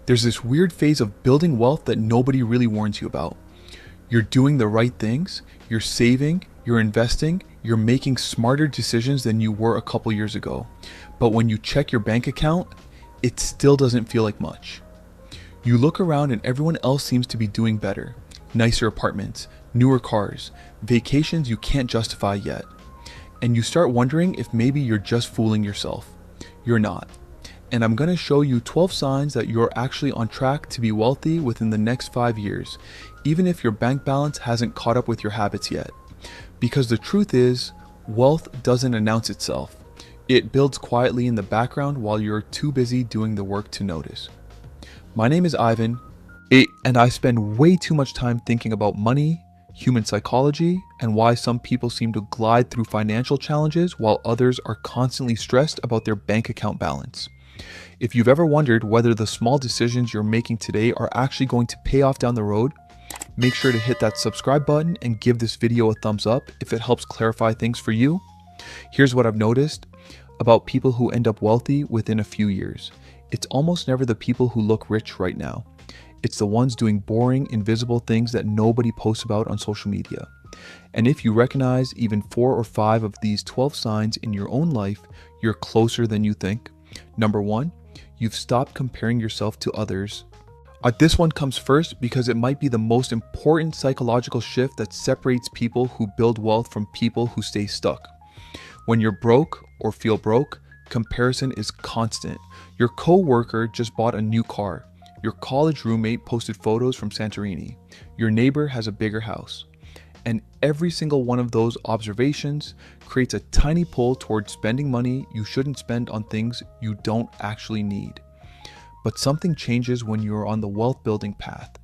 There's this weird phase of building wealth that nobody really warns you about. You're doing the right things, you're saving, you're investing, you're making smarter decisions than you were a couple years ago. But when you check your bank account, it still doesn't feel like much. You look around and everyone else seems to be doing better. Nicer apartments, newer cars, vacations you can't justify yet. And you start wondering if maybe you're just fooling yourself. You're not. And I'm going to show you 12 signs that you're actually on track to be wealthy within the next 5 years, even if your bank balance hasn't caught up with your habits yet. Because the truth is, wealth doesn't announce itself. It builds quietly in the background while you're too busy doing the work to notice. My name is Ivan, and I spend way too much time thinking about money, human psychology, and why some people seem to glide through financial challenges while others are constantly stressed about their bank account balance. If you've ever wondered whether the small decisions you're making today are actually going to pay off down the road, make sure to hit that subscribe button and give this video a thumbs up if it helps clarify things for you. Here's what I've noticed about people who end up wealthy within a few years. It's almost never the people who look rich right now. It's the ones doing boring, invisible things that nobody posts about on social media. And if you recognize even 4 or 5 of these 12 signs in your own life, you're closer than you think. Number 1, you've stopped comparing yourself to others. This one comes first because it might be the most important psychological shift that separates people who build wealth from people who stay stuck. When you're broke or feel broke, comparison is constant. Your co-worker just bought a new car. Your college roommate posted photos from Santorini. Your neighbor has a bigger house. And every single one of those observations creates a tiny pull towards spending money you shouldn't spend on things you don't actually need. But something changes when you're on the wealth building path.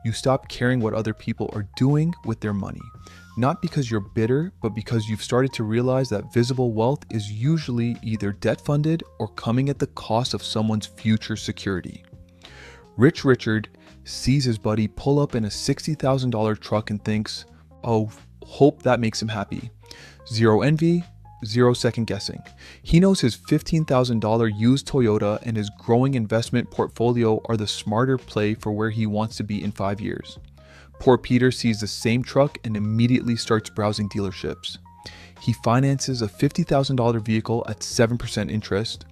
You stop caring what other people are doing with their money. Not because you're bitter, but because you've started to realize that visible wealth is usually either debt funded or coming at the cost of someone's future security. Rich Richard sees his buddy pull up in a $60,000 truck and thinks, oh, hope that makes him happy. Zero envy, zero second guessing. He knows his $15,000 used Toyota and his growing investment portfolio are the smarter play for where he wants to be in 5 years. Poor Peter sees the same truck and immediately starts browsing dealerships. He finances a $50,000 vehicle at 7% interest.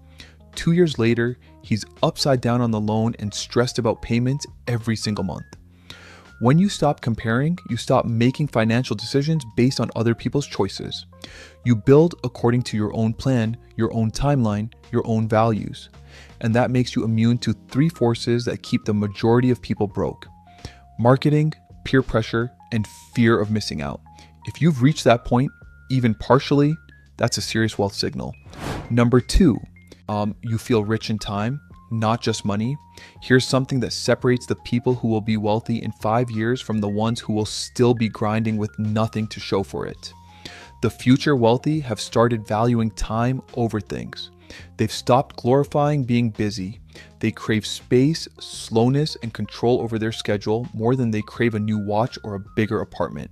2 years later, he's upside down on the loan and stressed about payments every single month. When you stop comparing, you stop making financial decisions based on other people's choices. You build according to your own plan, your own timeline, your own values. And that makes you immune to 3 forces that keep the majority of people broke: marketing, peer pressure, and fear of missing out. If you've reached that point, even partially, that's a serious wealth signal. Number 2, you feel rich in time, not just money. Here's something that separates the people who will be wealthy in 5 years from the ones who will still be grinding with nothing to show for it. The future wealthy have started valuing time over things. They've stopped glorifying being busy. They crave space, slowness, and control over their schedule more than they crave a new watch or a bigger apartment.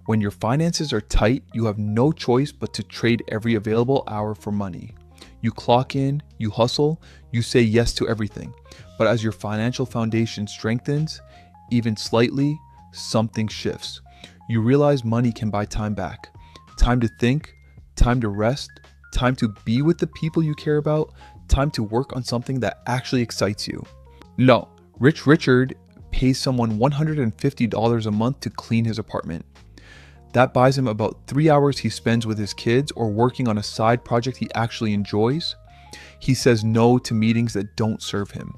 When your finances are tight, you have no choice but to trade every available hour for money. You clock in, you hustle, you say yes to everything. But as your financial foundation strengthens, even slightly, something shifts. You realize money can buy time back. Time to think, time to rest, time to be with the people you care about, time to work on something that actually excites you. No, Rich Richard pays someone $150 a month to clean his apartment. That buys him about 3 hours he spends with his kids or working on a side project he actually enjoys. He says no to meetings that don't serve him.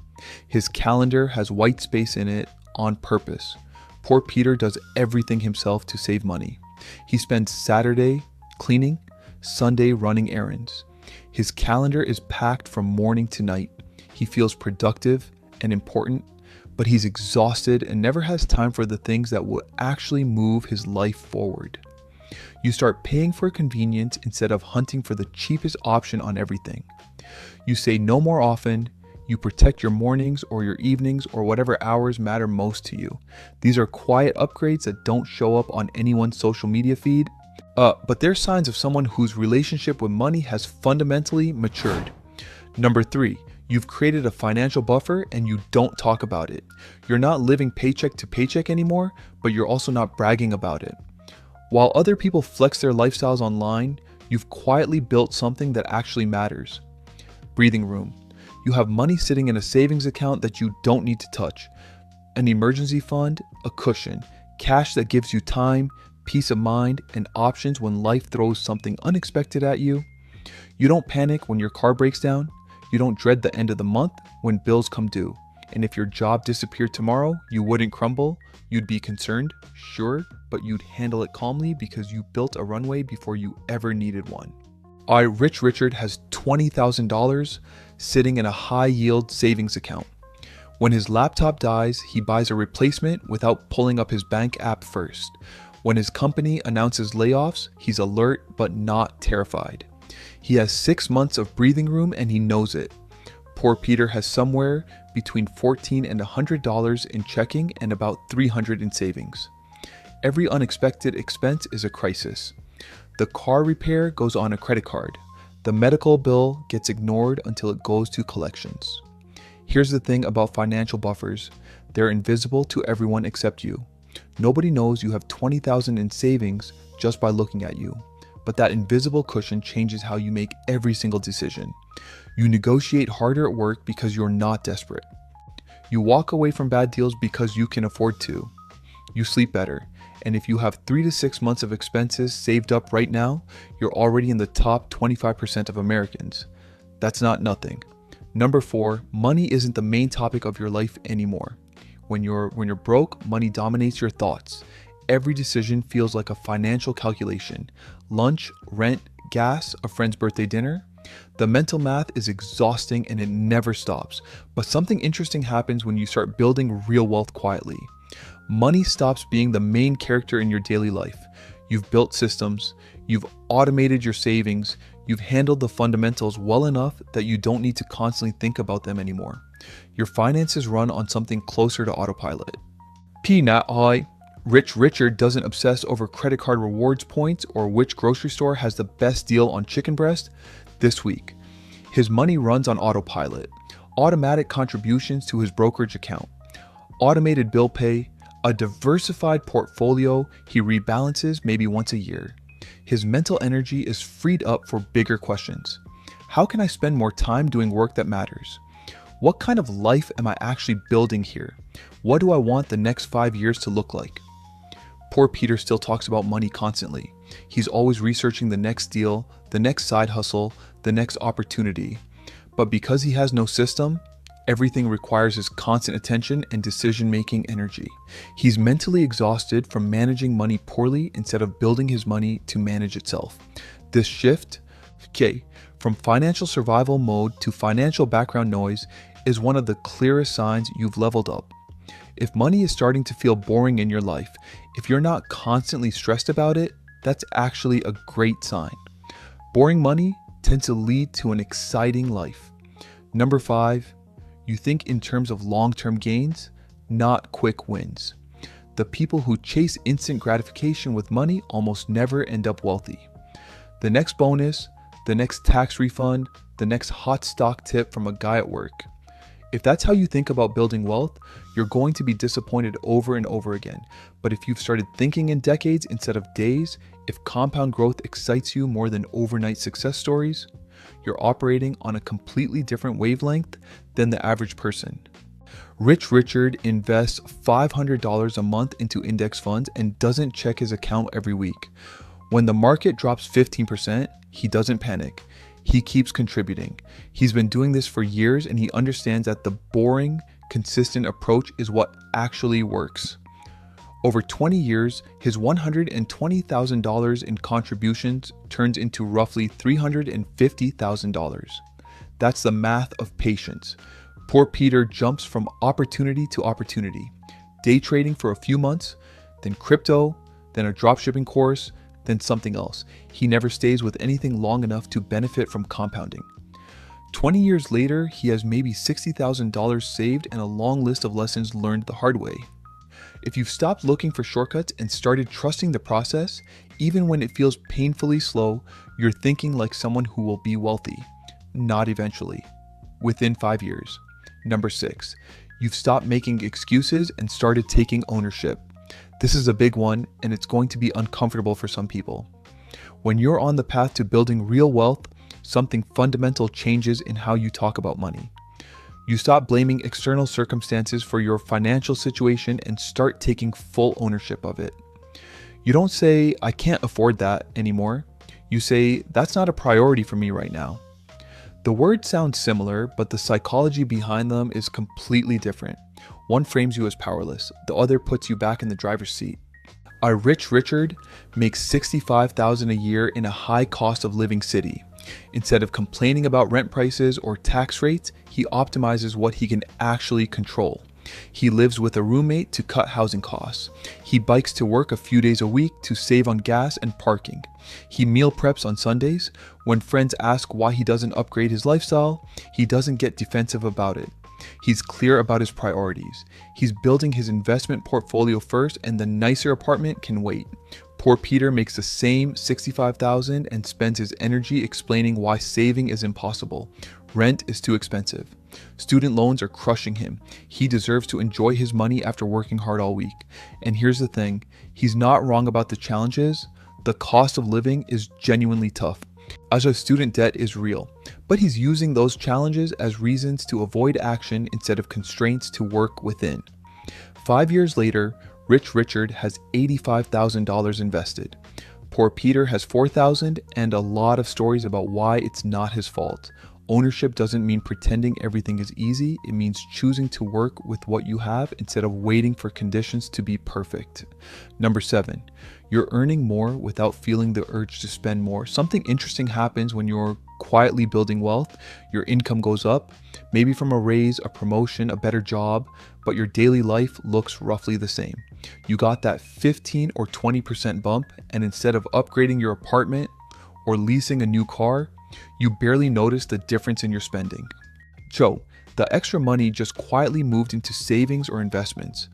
His calendar has white space in it on purpose. Poor Peter does everything himself to save money. He spends Saturday cleaning, Sunday running errands. His calendar is packed from morning to night. He feels productive and important, but he's exhausted and never has time for the things that will actually move his life forward. You start paying for convenience instead of hunting for the cheapest option on everything. You say no more often. You protect your mornings or your evenings or whatever hours matter most to you. These are quiet upgrades that don't show up on anyone's social media feed, but they're signs of someone whose relationship with money has fundamentally matured. Number 3, You've created a financial buffer and you don't talk about it. You're not living paycheck to paycheck anymore, but you're also not bragging about it. While other people flex their lifestyles online, you've quietly built something that actually matters. Breathing room. You have money sitting in a savings account that you don't need to touch. An emergency fund, a cushion, cash that gives you time, peace of mind, and options when life throws something unexpected at you. You don't panic when your car breaks down. You don't dread the end of the month when bills come due. And if your job disappeared tomorrow, you wouldn't crumble. You'd be concerned, sure, but you'd handle it calmly because you built a runway before you ever needed one. Rich Richard has $20,000 sitting in a high-yield savings account. When his laptop dies, he buys a replacement without pulling up his bank app first. When his company announces layoffs, he's alert but not terrified. He has 6 months of breathing room and he knows it. Poor Peter has somewhere between $14 and $100 in checking and about $300 in savings. Every unexpected expense is a crisis. The car repair goes on a credit card. The medical bill gets ignored until it goes to collections. Here's the thing about financial buffers. They're invisible to everyone except you. Nobody knows you have $20,000 in savings just by looking at you. But that invisible cushion changes how you make every single decision. You negotiate harder at work because you're not desperate. You walk away from bad deals because you can afford to. You sleep better. And if you have 3 to 6 months of expenses saved up right now, you're already in the top 25% of Americans. That's not nothing. Number 4, money isn't the main topic of your life anymore. When you're broke, money dominates your thoughts. Every decision feels like a financial calculation. Lunch, rent, gas, a friend's birthday dinner. The mental math is exhausting and it never stops. But something interesting happens when you start building real wealth quietly. Money stops being the main character in your daily life. You've built systems, you've automated your savings, you've handled the fundamentals well enough that you don't need to constantly think about them anymore. Your finances run on something closer to autopilot. Rich Richard doesn't obsess over credit card rewards points or which grocery store has the best deal on chicken breast this week. His money runs on autopilot, automatic contributions to his brokerage account, automated bill pay, a diversified portfolio he rebalances maybe once a year. His mental energy is freed up for bigger questions. How can I spend more time doing work that matters? What kind of life am I actually building here? What do I want the next 5 years to look like? Poor Peter still talks about money constantly. He's always researching the next deal, the next side hustle, the next opportunity. But because he has no system, everything requires his constant attention and decision-making energy. He's mentally exhausted from managing money poorly instead of building his money to manage itself. This shift, from financial survival mode to financial background noise, is one of the clearest signs you've leveled up. If money is starting to feel boring in your life, if you're not constantly stressed about it, that's actually a great sign. Boring money tends to lead to an exciting life. Number 5, you think in terms of long-term gains, not quick wins. The people who chase instant gratification with money almost never end up wealthy. The next bonus, the next tax refund, the next hot stock tip from a guy at work. If that's how you think about building wealth, you're going to be disappointed over and over again. But if you've started thinking in decades instead of days, if compound growth excites you more than overnight success stories, you're operating on a completely different wavelength than the average person. Rich Richard invests $500 a month into index funds and doesn't check his account every week. When the market drops 15%, he doesn't panic. He keeps contributing. He's been doing this for years and he understands that the boring, consistent approach is what actually works. Over 20 years, his $120,000 in contributions turns into roughly $350,000. That's the math of patience. Poor Peter jumps from opportunity to opportunity. Day trading for a few months, then crypto, then a dropshipping course, then something else. He never stays with anything long enough to benefit from compounding. 20 years later, he has maybe $60,000 saved and a long list of lessons learned the hard way. If you've stopped looking for shortcuts and started trusting the process, even when it feels painfully slow, you're thinking like someone who will be wealthy, not eventually. within 5 years. Number 6, you've stopped making excuses and started taking ownership. This is a big one, and it's going to be uncomfortable for some people. When you're on the path to building real wealth, something fundamental changes in how you talk about money. You stop blaming external circumstances for your financial situation and start taking full ownership of it. You don't say, "I can't afford that" anymore. You say, "That's not a priority for me right now." The words sound similar, but the psychology behind them is completely different. One frames you as powerless, the other puts you back in the driver's seat. Our Rich Richard makes $65,000 a year in a high cost of living city. Instead of complaining about rent prices or tax rates, he optimizes what he can actually control. He lives with a roommate to cut housing costs. He bikes to work a few days a week to save on gas and parking. He meal preps on Sundays. When friends ask why he doesn't upgrade his lifestyle, he doesn't get defensive about it. He's clear about his priorities. He's building his investment portfolio first, and the nicer apartment can wait. Poor Peter makes the same $65,000 and spends his energy explaining why saving is impossible. Rent is too expensive. Student loans are crushing him. He deserves to enjoy his money after working hard all week. And here's the thing, he's not wrong about the challenges. The cost of living is genuinely tough. Ajay's student debt is real, but he's using those challenges as reasons to avoid action instead of constraints to work within. 5 years later, Rich Richard has $85,000 invested. Poor Peter has $4,000 and a lot of stories about why it's not his fault. Ownership doesn't mean pretending everything is easy. It means choosing to work with what you have instead of waiting for conditions to be perfect. Number 7, you're earning more without feeling the urge to spend more. Something interesting happens when you're quietly building wealth. Your income goes up, maybe from a raise, a promotion, a better job, but your daily life looks roughly the same. You got that 15 or 20% bump, and instead of upgrading your apartment or leasing a new car, you barely notice the difference in your spending. So, the extra money just quietly moved into savings or investments.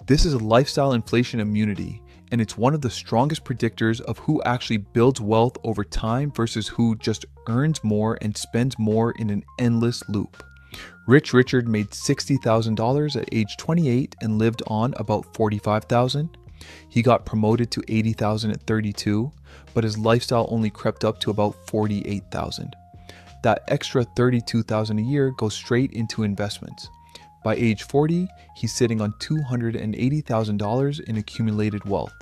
This is a lifestyle inflation immunity, and it's one of the strongest predictors of who actually builds wealth over time versus who just earns more and spends more in an endless loop. Rich Richard made $60,000 at age 28 and lived on about $45,000. He got promoted to $80,000 at 32, but his lifestyle only crept up to about $48,000. That extra $32,000 a year goes straight into investments. By age 40, he's sitting on $280,000 in accumulated wealth.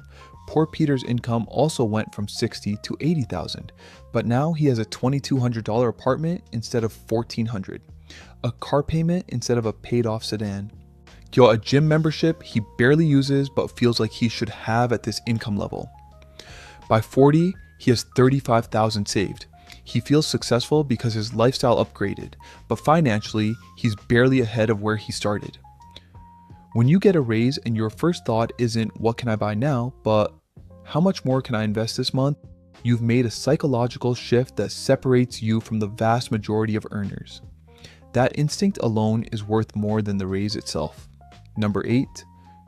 Poor Peter's income also went from $60,000 to $80,000, but now he has a $2,200 apartment instead of $1,400, a car payment instead of a paid-off sedan. A gym membership he barely uses but feels like he should have at this income level. By 40, he has $35,000 saved. He feels successful because his lifestyle upgraded, but financially, he's barely ahead of where he started. When you get a raise and your first thought isn't "what can I buy now," but "how much more can I invest this month?" you've made a psychological shift that separates you from the vast majority of earners. That instinct alone is worth more than the raise itself. Number 8,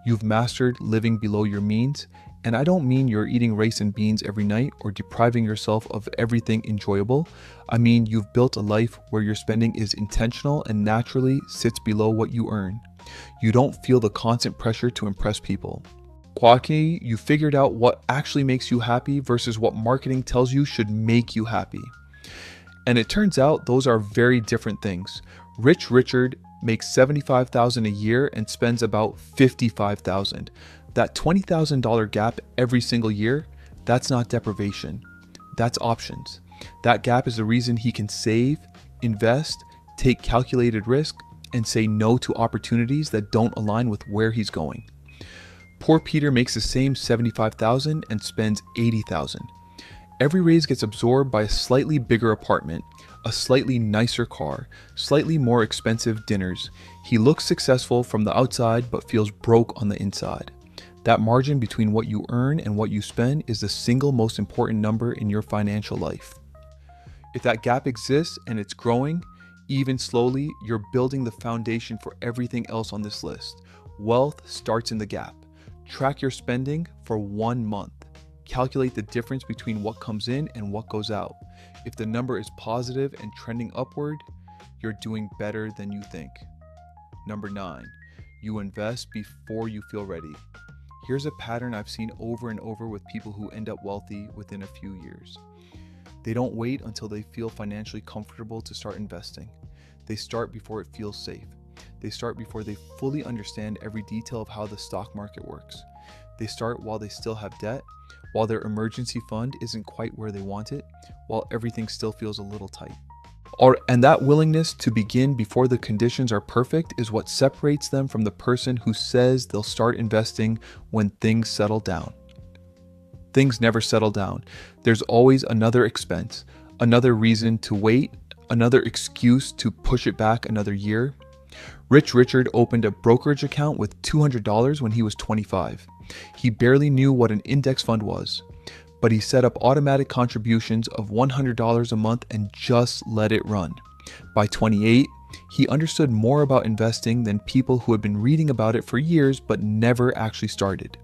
you've mastered living below your means, and I don't mean you're eating rice and beans every night or depriving yourself of everything enjoyable. I mean you've built a life where your spending is intentional and naturally sits below what you earn. You don't feel the constant pressure to impress people. Quietly, you figured out what actually makes you happy versus what marketing tells you should make you happy. And it turns out those are very different things. Rich Richard makes $75,000 a year and spends about $55,000. That $20,000 gap every single year, that's not deprivation. That's options. That gap is the reason he can save, invest, take calculated risk, and say no to opportunities that don't align with where he's going. Poor Peter makes the same $75,000 and spends $80,000. Every raise gets absorbed by a slightly bigger apartment, a slightly nicer car, slightly more expensive dinners. He looks successful from the outside but feels broke on the inside. That margin between what you earn and what you spend is the single most important number in your financial life. If that gap exists and it's growing, even slowly, you're building the foundation for everything else on this list. Wealth starts in the gap. Track your spending for 1 month. Calculate the difference between what comes in and what goes out. If the number is positive and trending upward, you're doing better than you think. Number 9, you invest before you feel ready. Here's a pattern I've seen over and over with people who end up wealthy within a few years. They don't wait until they feel financially comfortable to start investing. They start before it feels safe. They start before they fully understand every detail of how the stock market works. They start while they still have debt, while their emergency fund isn't quite where they want it, while everything still feels a little tight. And that willingness to begin before the conditions are perfect is what separates them from the person who says they'll start investing when things settle down. Things never settle down. There's always another expense, another reason to wait, another excuse to push it back another year. Rich Richard opened a brokerage account with $200 when he was 25. He barely knew what an index fund was, but he set up automatic contributions of $100 a month and just let it run. By 28, he understood more about investing than people who had been reading about it for years but never actually started.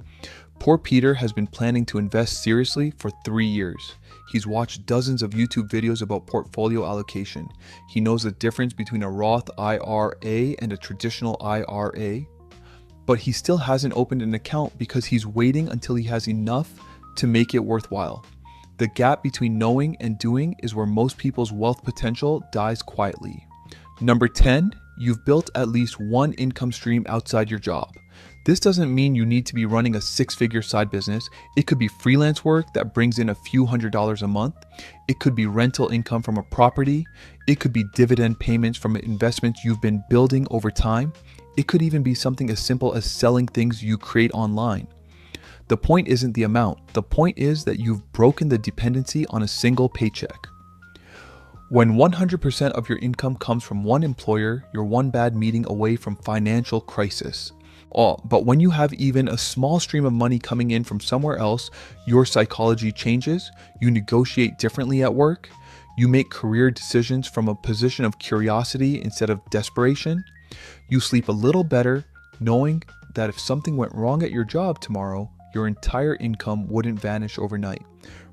Poor Peter has been planning to invest seriously for 3 years. He's watched dozens of YouTube videos about portfolio allocation. He knows the difference between a Roth IRA and a traditional IRA, but he still hasn't opened an account because he's waiting until he has enough to make it worthwhile. The gap between knowing and doing is where most people's wealth potential dies quietly. Number 10, you've built at least one income stream outside your job. This doesn't mean you need to be running a 6-figure side business. It could be freelance work that brings in a few $100s a month. It could be rental income from a property. It could be dividend payments from investments you've been building over time. It could even be something as simple as selling things you create online. The point isn't the amount. The point is that you've broken the dependency on a single paycheck. When 100% of your income comes from one employer, you're one bad meeting away from financial crisis. But when you have even a small stream of money coming in from somewhere else, your psychology changes, you negotiate differently at work, you make career decisions from a position of curiosity instead of desperation, you sleep a little better knowing that if something went wrong at your job tomorrow, your entire income wouldn't vanish overnight.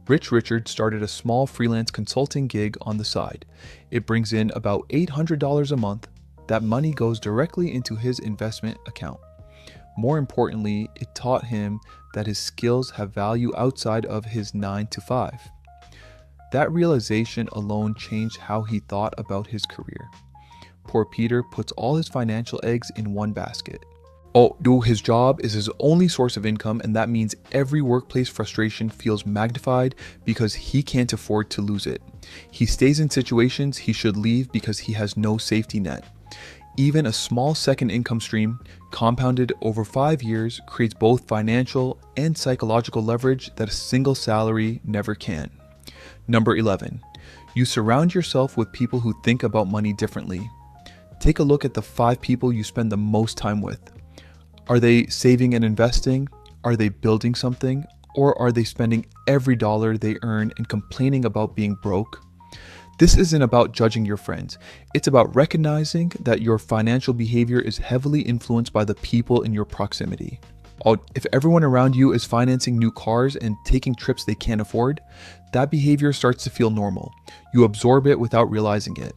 Rich Richard started a small freelance consulting gig on the side. It brings in about $800 a month. That money goes directly into his investment account. More importantly, it taught him that his skills have value outside of his 9 to 5. That realization alone changed how he thought about his career. Poor Peter puts all his financial eggs in one basket. His job is his only source of income, and that means every workplace frustration feels magnified because he can't afford to lose it. He stays in situations he should leave because he has no safety net. Even a small second income stream, compounded over 5 years, creates both financial and psychological leverage that a single salary never can. Number 11, you surround yourself with people who think about money differently. Take a look at the 5 people you spend the most time with. Are they saving and investing? Are they building something? Or are they spending every dollar they earn and complaining about being broke? This isn't about judging your friends. It's about recognizing that your financial behavior is heavily influenced by the people in your proximity. If everyone around you is financing new cars and taking trips they can't afford, that behavior starts to feel normal. You absorb it without realizing it.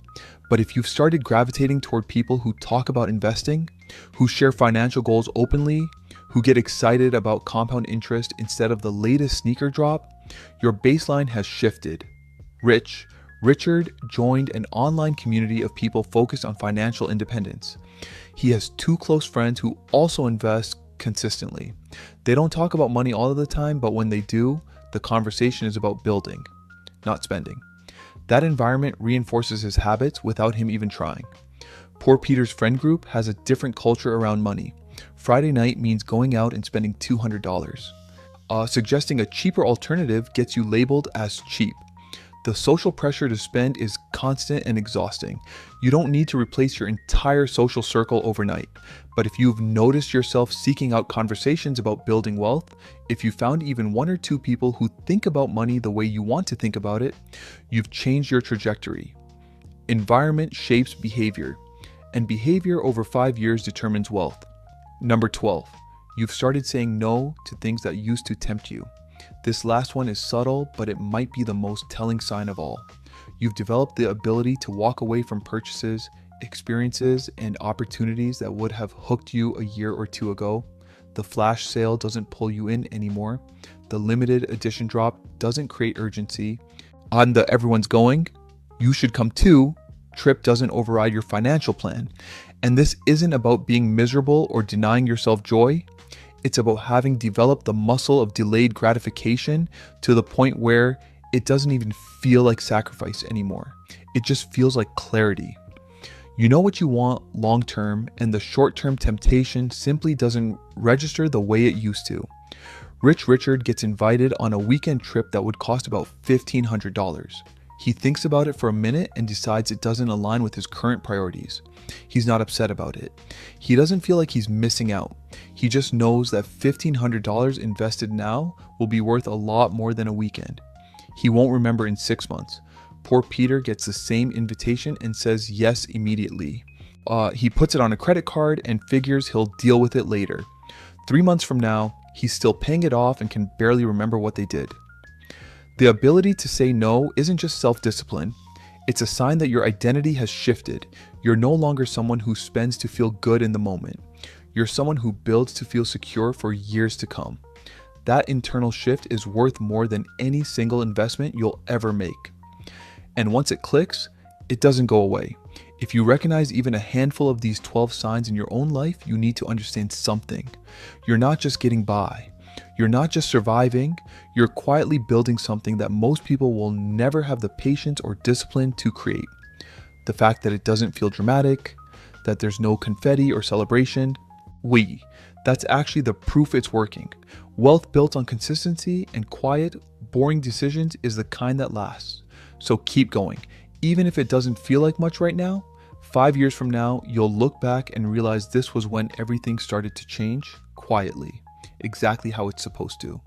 But if you've started gravitating toward people who talk about investing, who share financial goals openly, who get excited about compound interest instead of the latest sneaker drop, your baseline has shifted. Richard joined an online community of people focused on financial independence. He has 2 close friends who also invest consistently. They don't talk about money all of the time, but when they do, the conversation is about building, not spending. That environment reinforces his habits without him even trying. Poor Peter's friend group has a different culture around money. Friday night means going out and spending $200. Suggesting a cheaper alternative gets you labeled as cheap. The social pressure to spend is constant and exhausting. You don't need to replace your entire social circle overnight. But if you've noticed yourself seeking out conversations about building wealth, if you found even 1 or 2 people who think about money the way you want to think about it, you've changed your trajectory. Environment shapes behavior, and behavior over 5 years determines wealth. Number 12, you've started saying no to things that used to tempt you. This last one is subtle, but it might be the most telling sign of all. You've developed the ability to walk away from purchases, experiences, and opportunities that would have hooked you a year or two ago. The flash sale doesn't pull you in anymore. The limited edition drop doesn't create urgency. On the everyone's going, you should come too trip doesn't override your financial plan. And this isn't about being miserable or denying yourself joy. It's about having developed the muscle of delayed gratification to the point where it doesn't even feel like sacrifice anymore. It just feels like clarity. You know what you want long term, and the short term temptation simply doesn't register the way it used to. Rich Richard gets invited on a weekend trip that would cost about $1,500. He thinks about it for a minute and decides it doesn't align with his current priorities. He's not upset about it. He doesn't feel like he's missing out. He just knows that $1,500 invested now will be worth a lot more than a weekend. He won't remember in 6 months. Poor Peter gets the same invitation and says yes immediately. He puts it on a credit card and figures he'll deal with it later. 3 months from now, he's still paying it off and can barely remember what they did. The ability to say no isn't just self-discipline. It's a sign that your identity has shifted. You're no longer someone who spends to feel good in the moment. You're someone who builds to feel secure for years to come. That internal shift is worth more than any single investment you'll ever make. And once it clicks, it doesn't go away. If you recognize even a handful of these 12 signs in your own life, you need to understand something. You're not just getting by. You're not just surviving. You're quietly building something that most people will never have the patience or discipline to create. The fact that it doesn't feel dramatic, that there's no confetti or celebration, that's actually the proof it's working. Wealth built on consistency and quiet, boring decisions is the kind that lasts. So keep going. Even if it doesn't feel like much right now, 5 years from now, you'll look back and realize this was when everything started to change quietly, exactly how it's supposed to.